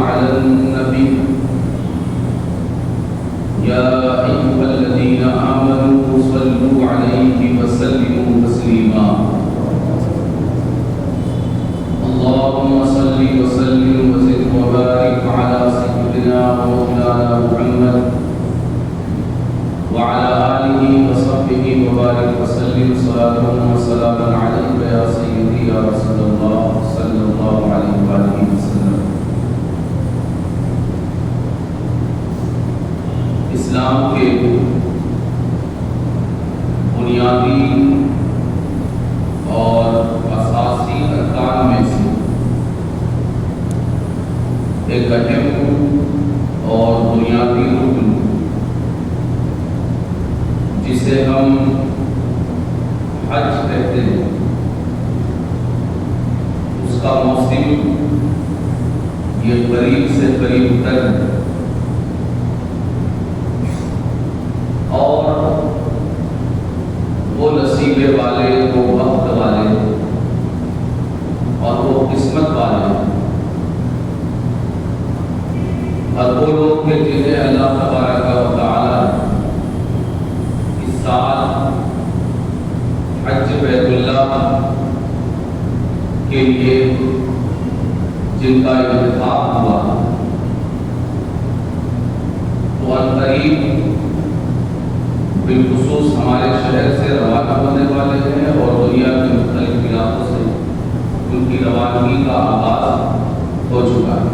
على النبي يا أيها الذين آمنوا صلوا عليه وسلموا تسليما اللهم صل وسلم وزد وبارك على سيدنا ومولانا محمد وعلى آله وصحبه وبارك وسلم صلاة وسلام عليك يا سيدي يا رسول الله صلى الله عليه وآله وسلم۔ اسلام کے بنیادی اور اساسی ارکان میں سے ایک اہم اور بنیادی رکن جسے ہم حج کہتے ہیں، اس کا موسم یہ قریب سے قریب تر ہے، اور وہ نصیبے والے، وہ وقت والے اور وہ قسمت والے اور وہ لوگ کے جنہیں اللہ تبارک و تعالی اس سال حج بیت اللہ کے لیے جن کا انتخاب ہوا، تو عنقریب بالخصوص ہمارے شہر سے روانہ ہونے والے ہیں اور دنیا کے مختلف علاقوں سے ان کی روانگی کا آغاز ہو چکا ہے،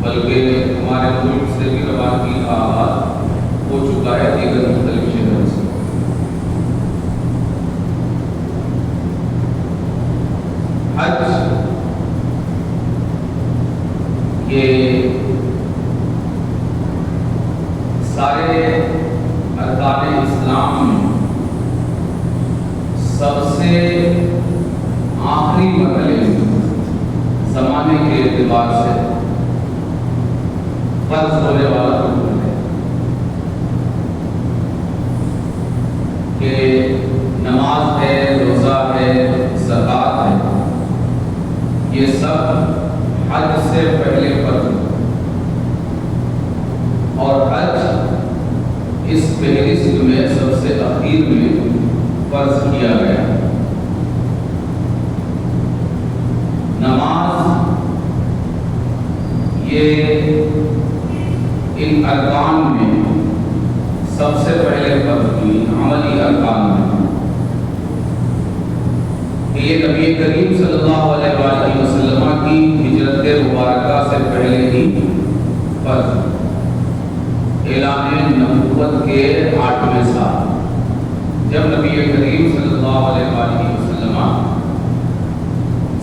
بلکہ ہمارے ملک سے بھی روانگی کا آغاز ہو چکا ہے دیگر مختلف شہروں سے۔ حج یہ سارے ارکان اسلام میں سب سے آخری مرحلے زمانے کے اعتبار سے فرض ہونے والا رکن ہے کہ نماز ہے، روزہ ہے، زکوٰۃ ہے، یہ سب حج سے پہلے فرض ہے، اور حج اس فہرست میں سب سے اخیر میں فرض کیا گیا۔ نماز یہ ان ارکان میں سب سے پہلے فرض ہوئی، عملی ارکان میں، کہ یہ نبی کریم صلی اللہ علیہ وآلہ وسلم کی ہجرت مبارکہ سے پہلے ہی فرض، اعلان نبوت کے 8ویں سال جب نبی کریم صلی اللہ علیہ وآلہ وسلم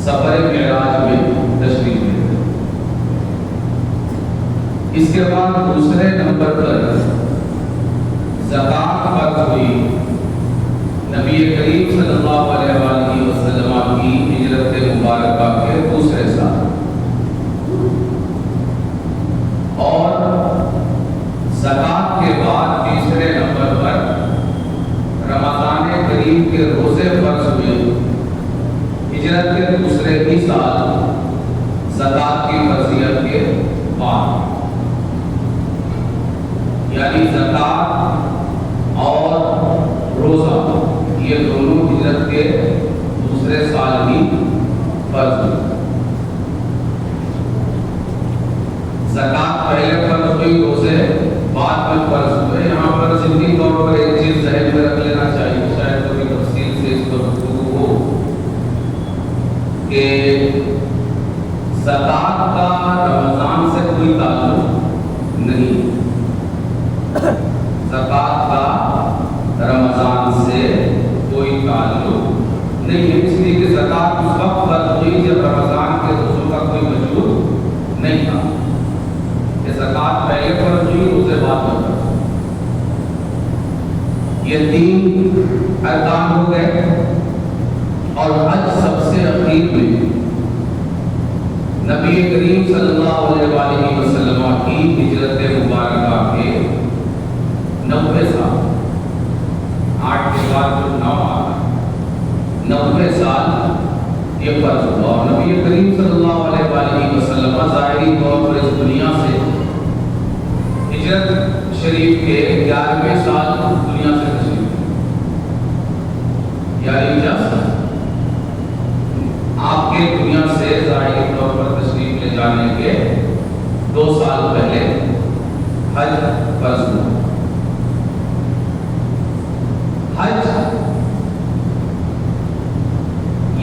سفر معراج میں تشریف لے گئے۔ اس کے بعد دوسرے نمبر پر زکوٰۃ فرض ہوئی نبی کریم صلی اللہ علیہ وآلہ وسلم کی ہجرت مبارکہ کے دوسرے سال، اور زکوٰۃ کے بعد تیسرے نمبر پر رمضان کریم کے روزے فرض ہوئے ہجرت کے دوسرے ہی سال زکوٰۃ کی فرضیت کے بعد، یعنی زکوٰۃ اور روزہ یہ دونوں ہجرت کے دوسرے سال ہی فرض ہوئے۔ زکوٰۃ پہلے فرض ہوئی، روزے بعد میں فرض ہوئے۔ یہاں پر ضمنی طور پر ایک چیز ذہن میں رکھ لینا چاہیے، شاید کبھی تفصیل سے اس پر گفتگو ہو، کہ زکوٰۃ کا رمضان سے کوئی تعلق نہیں، زکوٰۃ کا رمضان سے کوئی تعلق نہیں ہے، اس لیے کہ زکوٰۃ اس وقت فرض ہوئی جب رمضان کے روزوں کا کوئی وجود نہیں تھا، کہ زکوٰۃ پہلے فرض ہوئی، روزے بعد میں فرض ہوئی۔ یہ 3 ارکان ہو گئے، اور حج سب سے اخیر میں نبی کریم صلی اللہ علیہ وآلہ وسلم کی ہجرت مبارکہ کے 90 سال، 8 کے بعد جو 9 آتا 90 سال یہ فرض ہوا، اور نبی کریم صلی اللہ علیہ وآلہ وسلم ظاہری طور پر اس دنیا سے ہجرت شریف کے 11ویں سال دنیا سے تشریف یعنی جب آپ کے دنیا سے ظاہری طور پر تشریف لے جانے کے 2 سال پہلے حج فرض ہوا۔ حج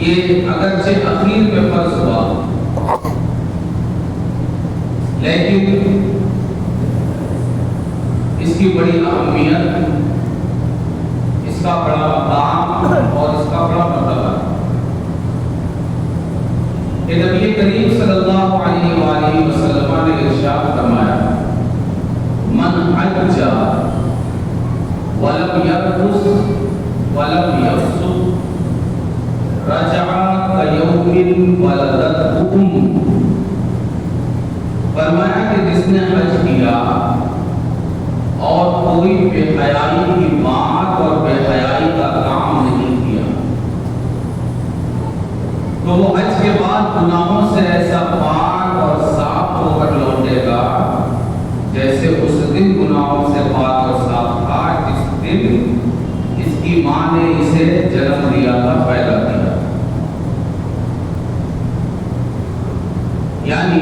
یہ اگرچہ اخیر میں فرض ہوا، لیکن اس کی بڑی اہمیت، اس کا بڑا مقام اور اس کا بڑا مرتبہ ہے کہ نبی کریم صلی اللہ علیہ وآلہ وسلم نے ارشاد فرمایا، من حج ولم يرفث ولم يفسق رجع كيوم ولدته أمه۔ فرمایا کہ جس نے حج کیا اور کوئی بے حیائی کی بات اور بے حیائی کا کام نہیں کیا، تو وہ حج کے بعد گناہوں سے ایسا پاک اور صاف ہو کر لوٹے گا جیسے اس دن گناہوں سے پاک اور صاف تھا جس دن اس کی ماں نے اسے جنم دیا تھا، پیدا کیا۔ یعنی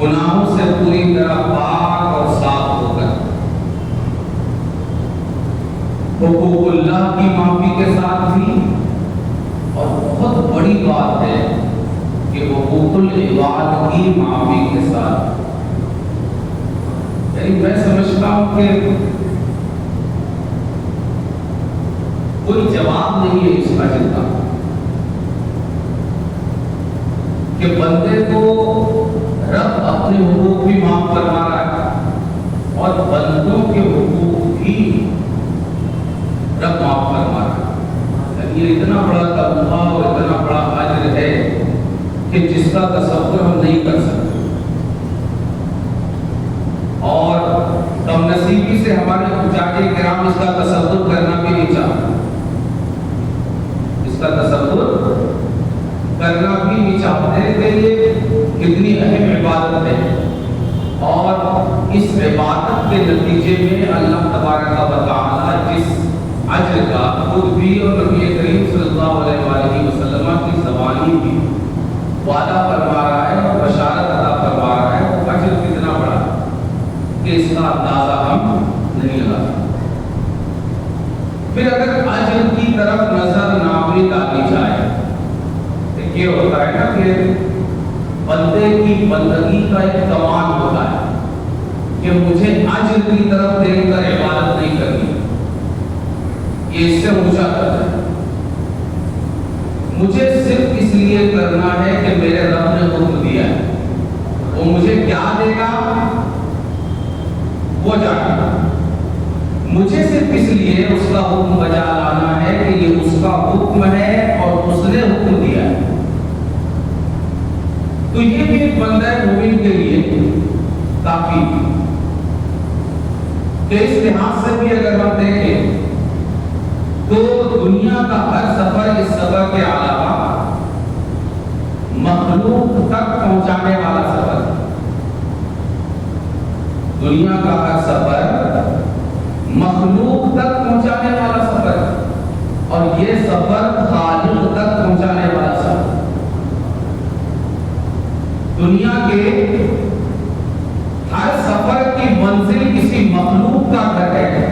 گناہوں سے پوری طرح پاک اور صاف ہو کر حقوق اللہ کی معافی کے ساتھ بھی، اور بہت بڑی بات ہے کہ حقوق العباد کی معافی کے ساتھ۔ یعنی میں سمجھتا ہوں کہ کوئی جواب نہیں ہے اس حج کا کہ بندے کو رب اپنے حقوق بھی معاف فرما رہا ہے اور بندوں کے حقوق بھی رب معاف فرما رہا ہے۔ یہ اتنا بڑا تحفہ اور اتنا بڑا اجر ہے کہ جس کا تصور ہم نہیں کر سکتے، اور کم نصیبی سے ہمارے حجاج کرام اس کا تصور کرنا بھی نہیں چاہتے، اس کا تصور کرنا بھی نہیں چاہتے کہ یہ کتنی اہم عبادت ہے، اور اس عبادت کے نتیجے میں اللہ تبارک و تعالی جس اجر کا خود بھی اور نبی کریم صلی اللہ علیہ وآلہ وسلم کی زبانی بھی وعدہ فرما رہا ہے اور بشارت عطا فرما رہا ہے، وہ اجر کتنا بڑا کہ اس کا اندازہ ہم نہیں لگا سکتے۔ پھر اگر اجر کی طرف نظر نہ بھی ڈالی جائے، یہ ہوتا ہے نا کہ بندے کی بندگی کا ایک کمال ہوتا ہے کہ مجھے اجر کی طرف دیکھ کر عبادت نہیں کرنی، یہ اس سے اونچا کرتا ہے، مجھے صرف اس لیے کرنا ہے کہ میرے رب نے حکم دیا ہے، وہ مجھے کیا دے گا وہ جانے گا، مجھے صرف اس لیے اس کا حکم بجا لانا ہے کہ یہ اس کا حکم ہے اور اس نے حکم دیا ہے۔ تو یہ بھی ایک بندہ مومن کے لیے کافی، کہ اس لحاظ سے بھی اگر ہم دیکھیں تو دنیا کا ہر سفر اس سفر کے علاوہ مخلوق تک پہنچانے والا سفر، دنیا کا ہر سفر مخلوق تک پہنچانے والا سفر، اور یہ سفر خالق تک پہنچانے والا سفر۔ دنیا کے ہر سفر کی منزل کسی مخلوق کا گھر ہے،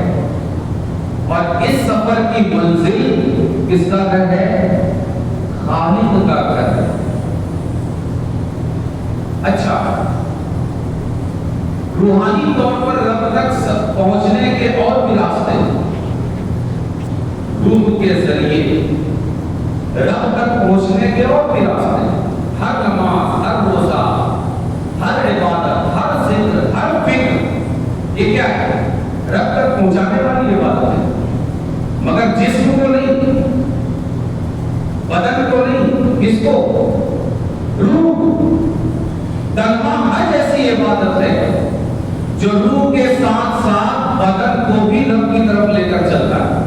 اور اس سفر کی منزل کس کا گھر ہے؟ خالق کا گھر ہے۔ اچھا، روحانی طور پر رب تک پہنچنے کے اور بھی راستے، روح کے ذریعے رب تک پہنچنے کے اور بھی راستے، ہر نماز، ہر روزہ، ہر عبادت، ہر ذکر، ہر فکر، یہ کیا ہے؟ رب تک پہنچانے والی عبادت ہے، مگر جسم کو نہیں، بدن کو نہیں، کس کو؟ روح۔ تنہا حج ایسی عبادت ہے جو روح کے ساتھ ساتھ بدن کو بھی رب کی طرف لے کر چلتا ہے،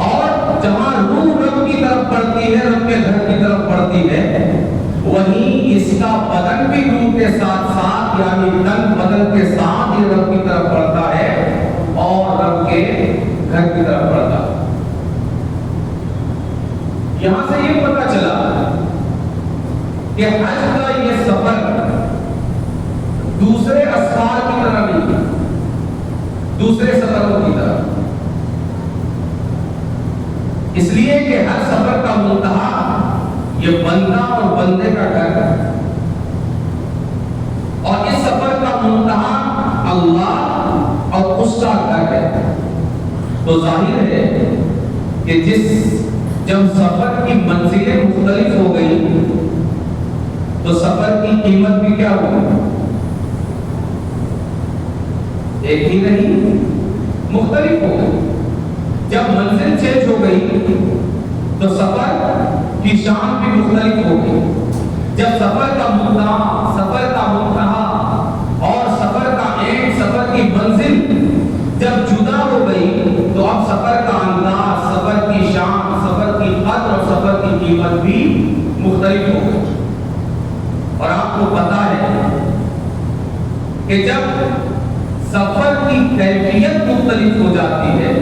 اور جہاں روح رب کی طرف پڑتی ہے، رب کے گھر کی طرف پڑتی ہے، وہیں اس کا بدن بھی روح کے ساتھ ساتھ یعنی تن بدن کے ساتھ یہ رب کی طرف پڑتا ہے اور رب کے گھر کی طرف پڑتا ہے۔ یہاں سے یہ پتہ چلا کہ حج کا یہ سفر دوسرے اسفار کی طرح نہیں، دوسرے سفروں کی طرح، اس لیے کہ ہر سفر کا منتہا یہ بندہ اور بندے کا گھر ہے، اور اس سفر کا منتہا اللہ اور اس کا گھر ہے۔ تو ظاہر ہے کہ جب سفر کی منزلیں مختلف ہو گئی تو سفر کی قیمت بھی کیا ہوگی؟ ایک ہی نہیں، مختلف ہو گئی۔ جب منزل چینج ہو گئی تو سفر کی شان بھی مختلف ہو گئی۔ جب سفر کا منتہا اور سفر کا اینڈ، سفر کی منزل جب جدا ہو گئی تو اب سفر کا انداز، سفر کی شان، سفر کی قدر اور سفر کی قیمت بھی مختلف ہو گئی۔ اور آپ کو پتا ہے کہ جب سفر کی کیفیت مختلف ہو جاتی ہے،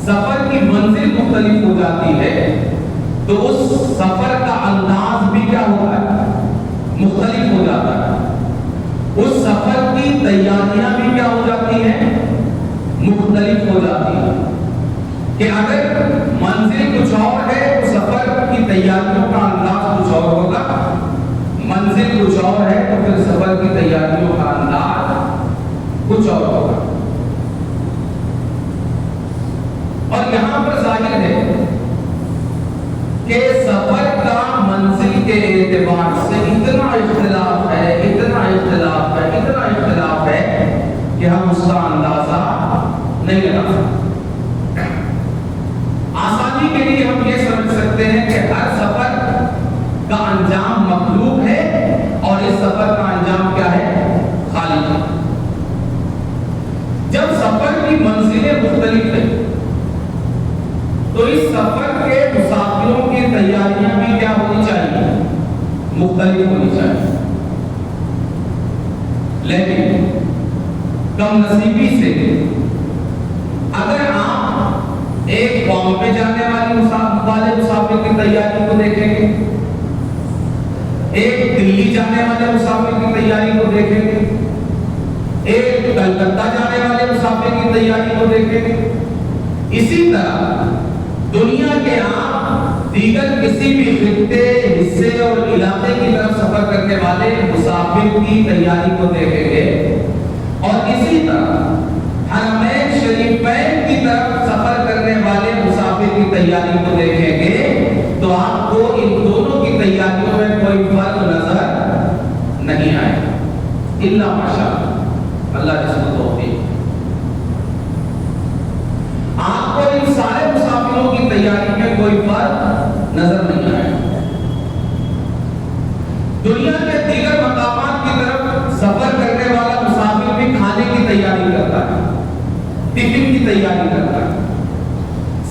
سفر کی منزل مختلف ہو جاتی ہے، تو اس سفر کا انداز بھی کیا ہوتا ہے؟ مختلف ہو جاتا ہے۔ اس سفر کی تیاریاں بھی کیا ہو جاتی ہیں؟ مختلف ہو جاتی ہیں۔ کہ اگر منزل کچھ اور ہے تو سفر کی تیاریوں کا انداز کچھ اور ہوگا، منزل کچھ اور ہے تو پھر سفر کی تیاریوں کا انداز کچھ اور ہوگا۔ اور یہاں پر ظاہر ہے کہ سفر کا منزل کے اعتبار سے اتنا اختلاف ہے، اتنا اختلاف ہے، اتنا اختلاف ہے کہ ہم اس کا اندازہ نہیں لگا سکتے۔ آسانی کے لیے ہم یہ سمجھ سکتے ہیں کہ ہر سفر کا انجام مخلوق ہے اور اس سفر کا انجام کیا ہے؟ خالق ہے۔ جب سفر کی منزلیں مختلف ہیں تو اس سفر کے مسافروں کی تیاریاں بھی کیا ہونی چاہیے؟ مختلف ہونی چاہیے۔ لیکن کم نصیبی سے اگر آپ ایک بامبے جانے والے مسافر کی تیاری کو دیکھیں گے، ایک دلی جانے والے مسافر کی تیاری کو دیکھیں گے، ایک کلکتہ جانے والے مسافر کی تیاری کو دیکھیں گے، اسی طرح دنیا کے آپ دیگر کسی بھی خطے، حصے اور علاقے کی طرف سفر کرنے والے مسافر کی تیاری کو دیکھیں گے، اور اسی طرح حرمین شریفین کی طرف سفر کرنے والے مسافر کی تیاری کو دیکھیں گے، تو آپ کو ان دونوں کی تیاریوں میں کوئی فرق نظر نہیں آئے گا، الا ماشاءاللہ، اللہ جس کو توفیق۔ آپ کو ان سارے مسافروں کی تیاری میں کوئی فرق نظر نہیں آئے گا۔ دنیا کے دیگر مقامات کی طرف سفر کرنے والا مسافر بھی کھانے کی تیاری کرتا ہے، ٹفن کی تیاری کرتا ہے،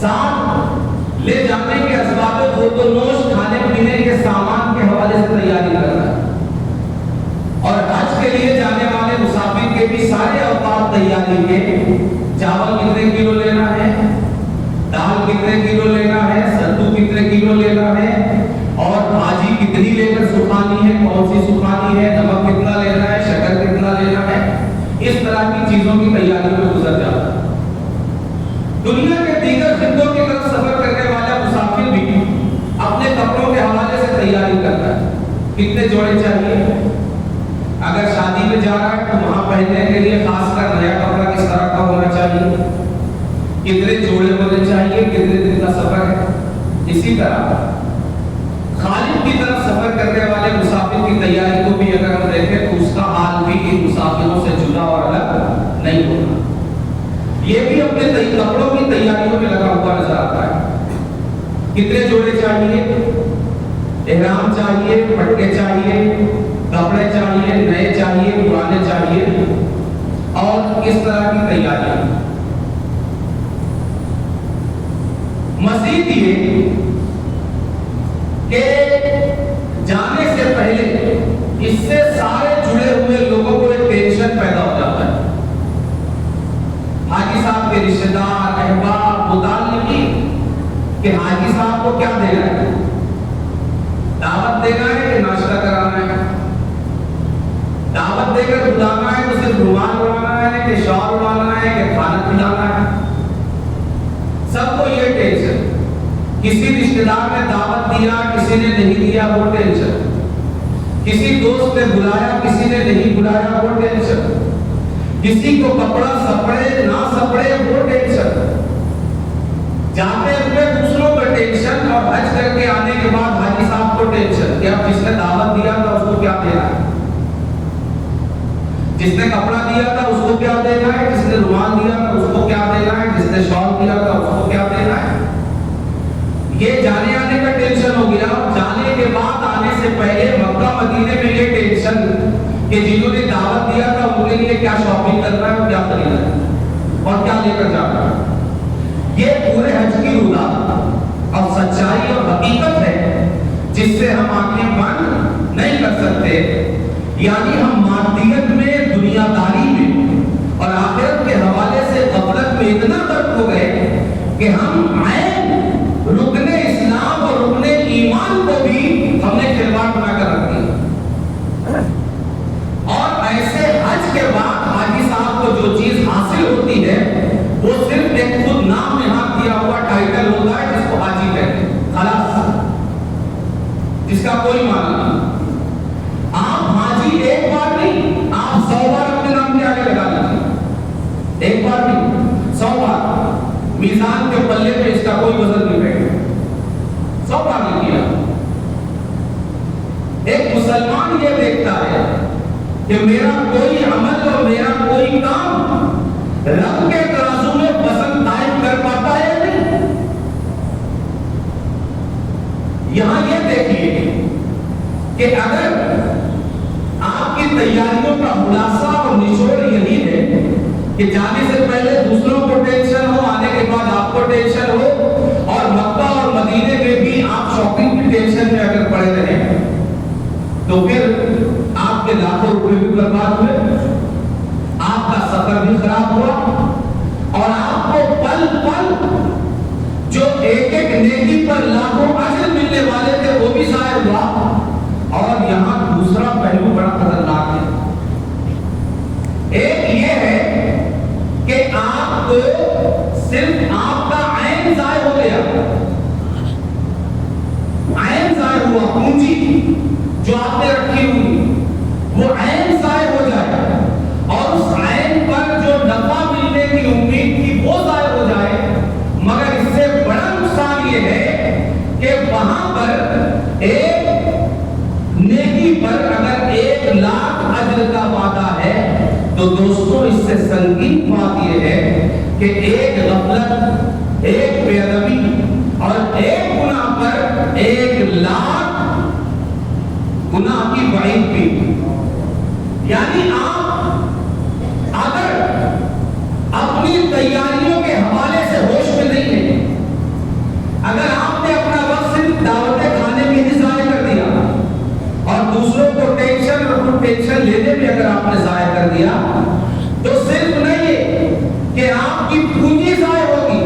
ساتھ لے جانے کے اسباب خورد و نوش، کھانے پینے کے سامان کے حوالے سے تیاری کرتا ہے۔ اور حج کے لیے جانے والے مسافر کے بھی سارے اوقات تیاری کے، چاول کتنے کلو لینا ہے، دال کتنے کلو لینا ہے، ستو کتنے کلو لینا ہے، اور بھاجی کتنی لے کر سکھانی ہے، کون سی سکھانی ہے، نمک کتنا لینا ہے، شکر کتنا لینا ہے، اس طرح کی چیزوں کی تیاری میں گزر جاتا ہے۔ دنیا کے دیگر خطوں کی طرف سفر کرنے والا مسافر بھی اپنے کپڑوں کے حوالے سے تیاری کرتا ہے، کتنے جوڑے چاہیے، اگر شادی میں جا رہا ہے تو وہاں پہننے کے لیے خاص کر نیا کپڑا کس طرح کا ہونا چاہیے، کتنے جوڑے ہونے چاہیے، کتنے دن کا سفر ہے۔ اسی طرح خالق کی طرف سفر کرنے والے مسافر کی تیاری کو بھی اگر ہم دیکھیں تو اس کا حال بھی ان مسافروں سے جدا اور الگ نہیں ہوتا۔ یہ بھی اپنے کپڑوں کی تیاریوں میں لگا ہوا نظر آتا ہے۔ کتنے جوڑے چاہیے، احرام چاہیے، پٹکے چاہیے، کپڑے چاہیے، نئے چاہیے، پرانے چاہیے، اور اس طرح کی تیاری۔ مزید یہ کہ جانے سے پہلے اس سے سارے جڑے ہوئے لوگوں کو ایک ٹینشن پیدا ہو جاتا ہے. حاجی صاحب کے رشتہ دار، احباب، متعلقین کہ حاجی صاحب کو کیا دینا ہے، دعوت دینا ہے کہ ناشتہ کرانا ہے، دعوت دے کر بلانا ہے تو صرف رومال اڑانا ہے کہ شال اڑانا ہے کہ کھانا کھلانا ہے. سب کو یہ ٹینشن. کسی رشتہ دار نے دعوت دیا، کسی نے نہیں دیا، وہ ٹینشن. کسی دوست نے بلایا، کسی نے نہیں بلایا، وہ ٹینشن. کسی کو کپڑا سپڑے نہ سپڑے، وہ ٹینشن. جاتے ہوئے دوسروں کا ٹینشن، اور حج کر کے آنے کے بعد حاجی صاحب کو ٹینشن کہ اب جس نے دعوت دیا تھا اس کو کیا دینا ہے، جس نے کپڑا دیا تھا اس کو کیا دینا ہے، جس نے رومال دیا تھا اس کو کیا دینا ہے، جس نے شال دیا تھا اس کو کیا دینا ہے. یہ جانے آنے کا ٹینشن ہو گیا. جانے کے بعد آنے سے پہلے مکہ مدینے میں یہ ٹینشن کہ جنہوں نے دعوت دیا تھا ان کے لیے کیا شاپنگ کرنا ہے اور کیا خریدنا ہے اور کیا لے کر جانا ہے. یہ پورے حج کی روح اور سچائی اور حقیقت ہے جس سے ہم آنکھیں بند نہیں کر سکتے. یعنی ہم مادیت میں، دنیا داری میں اور آخرت کے حوالے سے غفلت میں اتنا غرق ہو گئے کہ ہم عین رکن اسلام اور رکن ایمان کو بھی ہم نے کھلواڑ بنا کر رکھ دیا. اور ایسے حج کے بعد حاجی صاحب کو جو چیز حاصل ہوتی ہے وہ صرف ایک خود نام یہاں دیا ہوا ٹائٹل ہوتا ہے جس کو حاجی کہتے ہیں، خلاص، جس کا کوئی معنی نہیں. آپ حاجی ایک بار نہیں، آپ 100 بار اپنے نام کے آگے لگا لیجیے. ایک بار نہیں، 100 بار. میزان کے پلے پہ اس کا کوئی وزن نہیں بیٹھے. 100 بار نہیں کیا. ایک مسلمان یہ دیکھتا ہے کہ میرا کوئی عمل اور میرا کوئی کام رب کے ترازو میں وزن قائم کر پاتا ہے یا نہیں. یہاں یہ دیکھیے کہ اگر آپ کی تیاریوں کا خلاصہ اور نچوڑ یہی ہے کہ جانے سے پہلے دوسروں کو ٹینشن ہو، آنے کے بعد آپ کو ٹینشن ہو، اور مکہ اور مدینے میں بھی آپ شاپنگ کی ٹینشن میں اگر پڑے رہے تو پھر آپ کے لاکھوں روپے بھی برباد ہوئے، آپ کا سفر بھی خراب ہوا، اور آپ کو پل پل جو ایک ایک نیکی پر لاکھوں اجر ملنے والے تھے وہ بھی ضائع ہوا. اور یہاں دوسرا پہلو بڑا خطرناک ہے. ایک یہ ہے کہ آپ کو صرف آپ کا عین ضائع ہو گیا، عین ضائع ہوا، پونجی جو آپ نے رکھی ہوئی وہ عین ضائع ہو جائے، اور اس عین پر جو نفع ملنے کی امید تھی وہ ضائع ہو جائے. مگر اس سے بڑا نقصان یہ ہے کہ وہاں پر ایک نیکی پر اگر 1,00,000 اجر کا وعدہ ہے تو دوستوں اس سے سنگین بات یہ ہے کہ ایک غفلت، ایک بے ادبی اور ایک گناہ پر 1,00,000 گناہ کی وعید بھی. یعنی آپ اگر اپنی تیاریوں کے حوالے سے ہوش میں نہیں ہیں، اگر آپ نے اپنا وقت صرف دعوتیں کھانے میں ہی ضائع کر دیا اور دوسروں کو ٹینشن اور ٹینشن لینے میں اگر آپ نے ضائع کر دیا تو صرف نہیں کہ آپ کی پونجی ضائع ہوگی،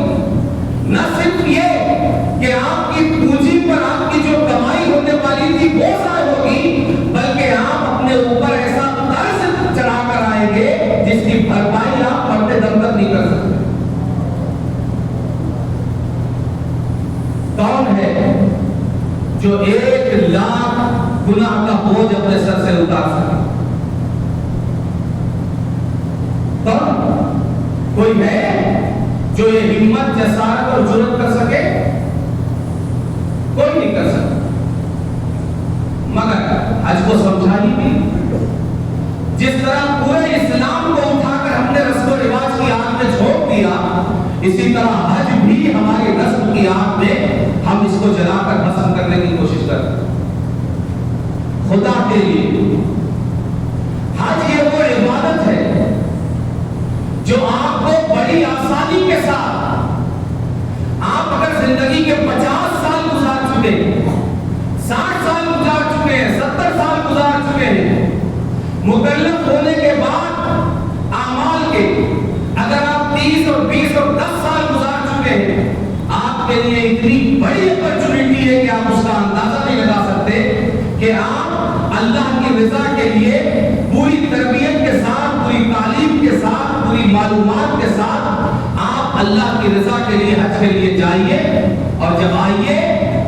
نہ صرف یہ کہ آپ کی پونجی پر آپ کی جو کمائی ہونے والی تھی وہ ضائع ہوگی، بلکہ آپ اپنے اوپر ایسا قرض چڑھا کر آئیں گے جس کی بھرپائی آپ مرتے دم تک نہیں کر سکتے. کون ہے جو 1,00,000 گناہ کا بوجھ اپنے سر سے اتار سکے؟ کون؟ کوئی ہے جو یہ ہمت، جسارت اور جرأت کر سکے؟ کوئی نہیں کر سکتا. مگر حج کو سمجھا ہی نہیں. جس طرح پورے اسلام کو اٹھا کر ہم نے رسم و رواج کی آگ میں جھونک دیا، اسی طرح حج بھی ہماری رسم کی آگ میں ہم اس کو جلا کر بھسم کرنے کی کوشش کرتے ہیں. خدا کے لیے حج یہ وہ عبادت ہے جو آپ کو بڑی آسانی کے ساتھ، آپ اگر زندگی 60 سال گزار چکے ہیں، 70 سال گزار چکے ہیں، مکلف ہونے کے بعد اعمال کے اگر آپ 30 اور 20 اور 10 سال گزار چکے ہیں، آپ کے لیے اتنی بڑی اپرچونٹی ہے کہ آپ اس کا اندازہ نہیں لگا سکتے کہ آپ اللہ کی رضا کے لیے پوری تربیت کے ساتھ، پوری تعلیم کے ساتھ، پوری معلومات کے ساتھ آپ اللہ کی رضا کے لیے حج کے لیے جائیے، اور جب آئیے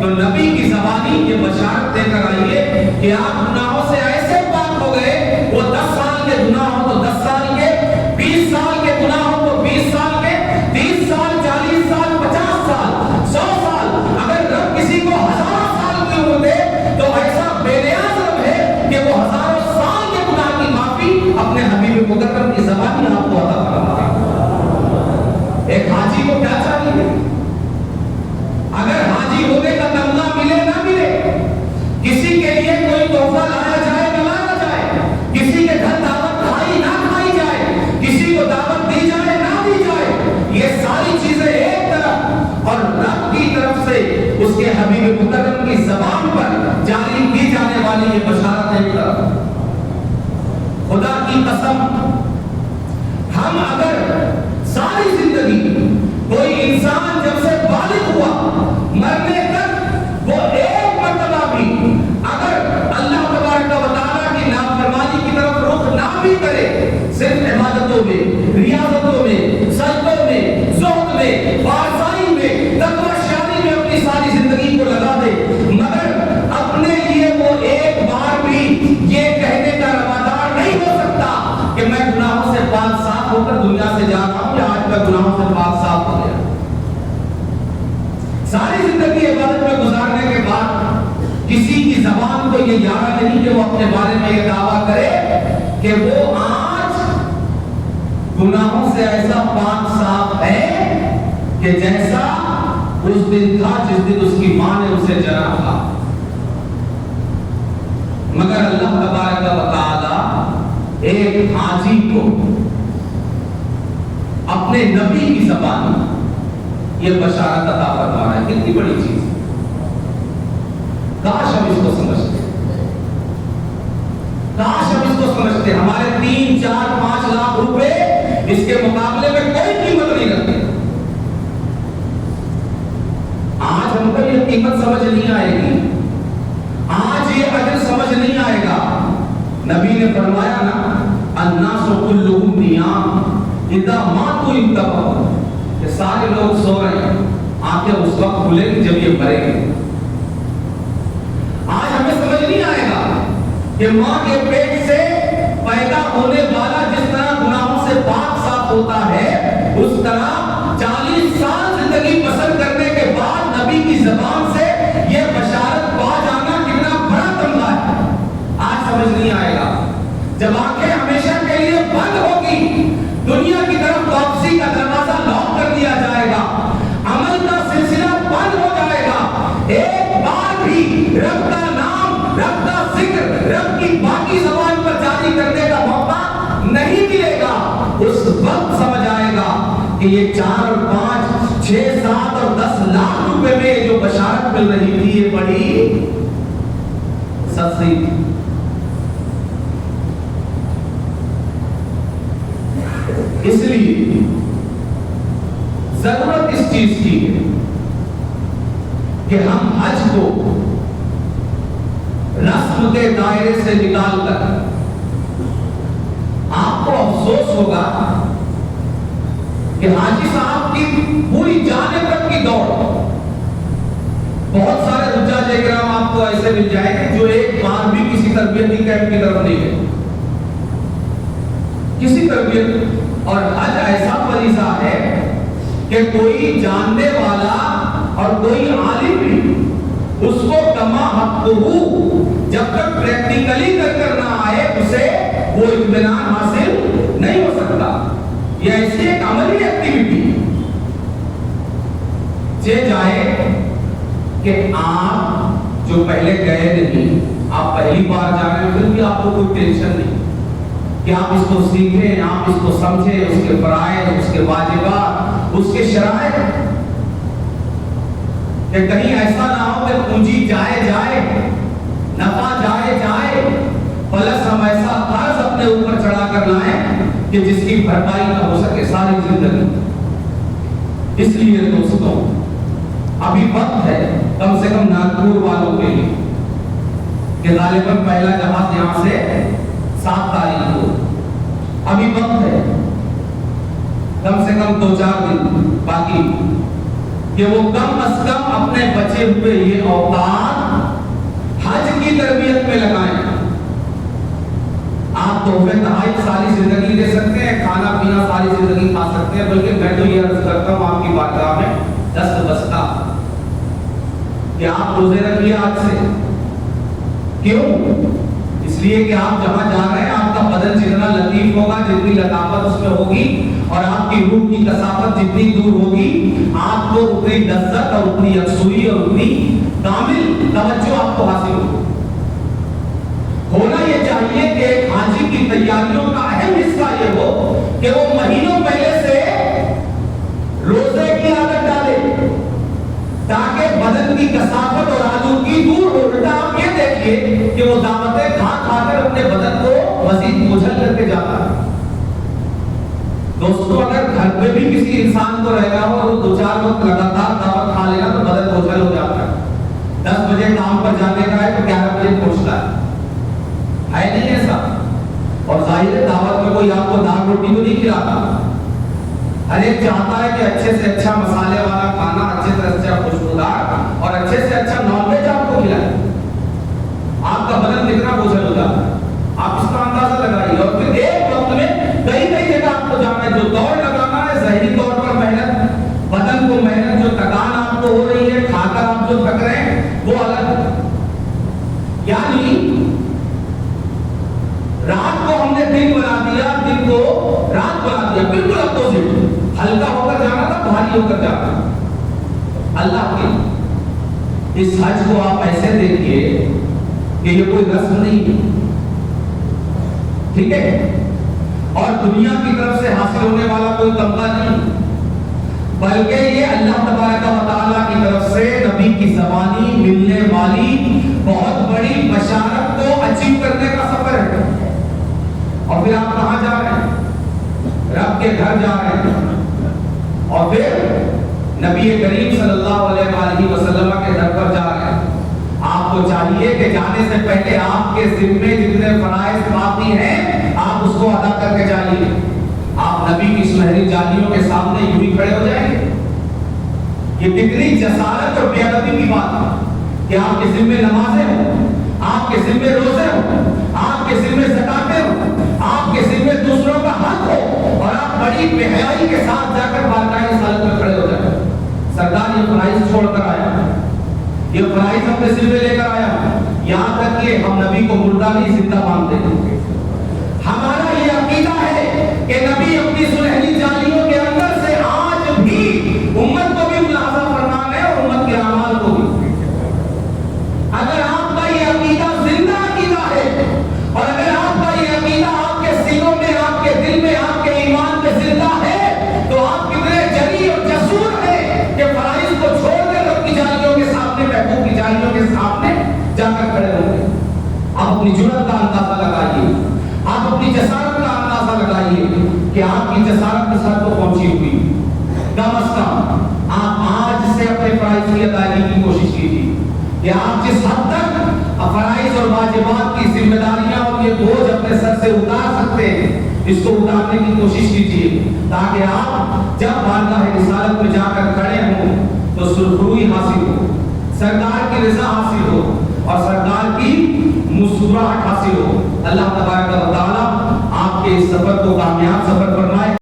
تو نبی کی زبانی یہ بشارت دے کر آئیے کہ آپ گناہوں سے ایسے پاک ہو گئے، وہ 10 سال کے گناہ ہو تو 10 سال کے، 20 سال کے گناہ ہو تو 20 سال کے، 30 سال، 40 سال، 50 سال، 100 سال، اگر رب کسی کو 1000 سال کی عمر دے تو ایسا بے نیاز رب ہے کہ وہ 1000 سال کے گناہ کی معافی اپنے حبیب مکرم کی زبانی آپ کو عطا فرما رہا ہے۔ ایک حاجی کو کیا چاہیے؟ اگر حاجی ہونے کا تمنا ملے نہ ملے، کسی کے لیے کوئی تحفہ لایا جائے نہ لایا جائے، کسی کے گھر دعوت کھائی نہ کھائی جائے، کسی کو دعوت دی جائے نہ دی جائے، یہ ساری چیزیں ایک طرف، اور رب کی طرف سے اس کے حبیب مکرم کی زبان پر جاری کی جانے والی یہ بشارت ایک طرف۔ خدا کی قسم، ہم اگر ساری زندگی، کوئی انسان جب سے بالغ ہوا مرنے تک وہ ایک مرتبہ بھی اگر اللہ تبارک و تعالیٰ کی نافرمانی کی طرف رخ نہ بھی کرے، صرف عبادتوں میں، ریاضتوں میں، سجدوں میں، زہد میں، پارسائی میں، تقوی شانی میں اپنی ساری زندگی کو لگا دے، مگر اپنے لیے وہ ایک بار بھی یہ کہنے کا روادار نہیں ہو سکتا کہ میں گناہوں سے پاک صاف ہو کر دنیا سے جا رہا ہوں، یا آج میں گناہوں سے پاک صاف ہو گیا۔ ساری زندگی عبادت میں گزارنے کے بعد کسی کی زبان کو یہ یاد نہیں کہ وہ اپنے بارے میں یہ دعویٰ کرے کہ وہ آج گناہوں سے ایسا پاک صاف ہے کہ جیسا اس دن تھا جس دن اس کی ماں نے اسے جنا تھا۔ مگر اللہ تبارک و تعالی ایک حاجی کو اپنے نبی کی زبان یہ بشارت عطا فرما رہا ہے۔ کتنی بڑی چیز ہے، کاش ہم اس کو سمجھتے، کاش ہم اس کو سمجھتے۔ ہمارے 3، 4، 5 لاکھ روپے اس کے مقابلے میں کوئی قیمت نہیں رکھتے۔ آج ہم کو یہ قیمت سمجھ نہیں آئے گی، آج یہ اجر سمجھ نہیں آئے گا۔ نبی نے فرمایا نا، الناس کلهم نیام اذا ماتوا انتبہوا، کہ سارے لوگ سو رہے ہیں، آنکھیں اس وقت کھلیں گی جب یہ مریں گے۔ آج ہمیں سمجھ نہیں آئے گا کہ ماں کے پیٹ سے پیدا ہونے والا جس طرح گناہوں سے پاک صاف ہوتا ہے، اس طرح 40 سال زندگی بسر کرنے کے بعد نبی کی زبان سے یہ بشارت پا جانا کتنا بڑا تمغہ ہے۔ آج سمجھ نہیں آئے گا۔ جب آنکھیں ہمیشہ کے لیے بند ہوگی، دنیا کی طرف واپسی کا دروازہ لاک کر دیا جائے گا، عمل کا سلسلہ بند ہو جائے گا، ایک بار بھی رب کا نام، رب کا ذکر، رب کی باقی زبان پر جاری کرنے کا موقع نہیں ملے گا، اس وقت سمجھ آئے گا کہ یہ 4 اور 5، 6، 7 اور 10 لاکھ روپے میں جو بشارت مل رہی تھی یہ بڑی سستی تھی۔ اس لیے ضرورت اس چیز کی ہے کہ ہم حج کو رسم کے دائرے سے نکال کر، آپ کو افسوس ہوگا کہ حاجی صاحب کی پوری جانے تک کی دوڑ، بہت سارے حجاج اکرام آپ کو ایسے مل جائیں گے جو ایک بار بھی کسی تربیتی کیمپ کی طرف نہیں گئے، کسی تربیت۔ اور حج ایسا فریضہ ہے کہ کوئی جاننے والا اور کوئی عالم بھی اس کو کما حق ہو جب تک پریکٹیکلی کر نہ آئے اسے وہ اطمینان حاصل نہیں ہو سکتا۔ یہ ایسی ایک عملی ایکٹیویٹی جائے کہ آپ جو پہلے گئے نہیں، آپ پہلی بار جا رہے ہیں، پھر بھی آپ کو کوئی ٹینشن نہیں کہ آپ اس کو سیکھیں، آپ اس کو سمجھیں، اس کے فرائض، اس کے واجبات، اس کے شرائط، کہ کہیں ایسا نہ ہو کہ پونجی جائے کہ جس کی بھرپائی نہ ہو سکے ساری زندگی. اس لیے دوستوں ابھی وقت ہے کم سے کم ناگپور والوں کے لیے کہ غالباً پہلا جہاز یہاں سے 7 تاریخ کو. ابھی وقت ہے کم سے کم 2-4 دن باقی کہ وہ کم از کم اپنے بچے ہوئے یہ اوقات حج کی تربیت میں لگائیں. آپ تحفے تحائف ساری زندگی دے سکتے ہیں, کھانا پینا ساری زندگی کھا سکتے ہیں, بلکہ میں تو یہ عرض کرتا ہوں آپ کی بارگاہ میں دست بستہ کہ آپ روزے رکھیے آج سے. کیوں؟ اس لیے کہ آپ جہاں جا رہے ہیں آپ کا بدن جتنا لطیف ہوگا, جتنی لطافت اس میں ہوگی, اور آپ کی روح کی کثافت جتنی دور ہوگی, آپ کو اتنی لذت اور اتنی یکسوئی اور اتنی کامل توجہ آپ کو حاصل ہوگی. ہونا یہ چاہیے کہ ایک حاجی کی تیاریوں کا اہم حصہ یہ ہو کہ وہ مہینوں پہلے سے روزے کی عادت ڈالے تاکہ بدن کی کثافت اور آلودگی دور ہو. الٹا آپ یہ دیکھیے کہ وہ دعوتیں کھا کھا کر اپنے بدن کو مزید بوجھل کر کے جاتا ہے. دوستو اگر گھر میں بھی کسی انسان کو رہ گا ہو اور 2-4 وقت لگاتار دعوت کھا لینا تو بدن بوجھل ہو جاتا ہے. 10 بجے کام پر جانے کا ہے تو 11 بجے پہنچتا ہے نہیں ایسا. اور ظاہر دعوت میں کوئی آپ کو دال روٹی تو نہیں کھلاتا. ہر ایک چاہتا ہے کہ اچھے سے اچھا مسالے والا کھانا, اچھے سے اچھا خوشبودار اور اچھے سے اچھا نان ویج آپ کو کھلائے. آپ کا بدن کتنا بوجھل ہو جاتا ہے آپ اس کا اندازہ لگائیے. اور پھر ایک وقت میں کئی جگہ آپ کو جانا ہے, جو دوڑ لگانا ہے ذہنی طور پر محنت, بدن کو محنت, جو تکان آپ کو ہو رہی ہے, کھا کر آپ جو تھک رہے ہیں وہ الگ. یعنی رات کو ہم نے دن بنا دیا, دن کو رات بنا دیا, بالکل اپوزٹ. ہلکا ہو کر جانا تھا, بھاری ہو کر جانا. اللہ کے اس حج کو آپ ایسے دیکھیے کہ یہ کوئی رسم نہیں ہے, ٹھیک ہے, اور دنیا کی طرف سے حاصل ہونے والا کوئی تمغہ نہیں, بلکہ یہ اللہ تبارک و تعالیٰ کی طرف سے نبی کی زبانی ملنے والی بہت بڑی بشارت کو اچیو کرنے کا سفر ہے. اور پھر آپ کہاں جا رہے ہیں؟ رب کے گھر جا رہے ہیں. اور پھر نبی کریم صلی اللہ علیہ وآلہ وسلم کے در پر جا رہے ہیں. آپ کو چاہیے کہ جانے سے پہلے آپ کے ذمے جتنے فرائض باقی ہیں آپ اس کو ادا کر کے جائیے. آپ نبی کی سنہری جالیوں کے سامنے یوں ہی کھڑے ہو جائیں گے. یہ کتنی جسارت اور بے ادبی کی بات ہے کہ آپ کے ذمے نمازیں ہوں, آپ کے ذمے روزے ہوں, آپ کے ذمے زکاتیں ہوں, آپ کے ذمے دوسروں کا حق ہو, اور آپ بڑی بے حیائی کے ساتھ جا کر بارگاہ رسالت میں کھڑے ہو جائیں. سرکار یہ فرائض چھوڑ کر آیا, یہ فرائض اپنے ذمے لے کر آیا, یہاں تک کہ ہم نبی کو مردہ نہیں زندہ مانتے ہیں. ہمارا یہ عقیدہ ہے کہ نبی اپنی سنہری جالیوں کے اندر سے آج بھی امت کو بھی ملاحظہ فرمان ہے اور امت کے اعمال کو بھی. اگر آپ کا یہ عقیدہ زندہ عقیدہ ہے, اور اگر آپ کا یہ عقیدہ آپ کے سینوں میں, آپ کے دل میں, آپ کے ایمان میں زندہ ہے, تو آپ کتنے جری اور جسور ہیں کہ فرائض کو چھوڑ کر رب کی جالیوں کے سامنے, محبوب کی جالیوں کے سامنے جا کر کھڑے ہوں گے. آپ اپنی جرأت کا اندازہ لگائیے, آپ اپنی جسارت کا اندازہ لگائیے کہ آپ کی جسارت کے ساتھ تو پہنچی ہوئی. کم از کم آپ آج سے اپنے فرائض کی ادائیگی کی کوشش کیجیے کہ آپ جس حد تک فرائض اور واجبات کی ذمہ داریاں اور یہ بوجھ اپنے سر سے اتار سکتے ہیں اس کو اتارنے کی کوشش کیجیے, تاکہ آپ جب بارگاہ رسالت میں جا کر کھڑے ہوں تو سرخروئی حاصل ہو, سرکار کی رضا حاصل ہو, اور سرکار کی مسکراہٹ حاصل ہو. اللہ تبارک و تعالیٰ آپ کے اس سفر کو کامیاب سفر کرنا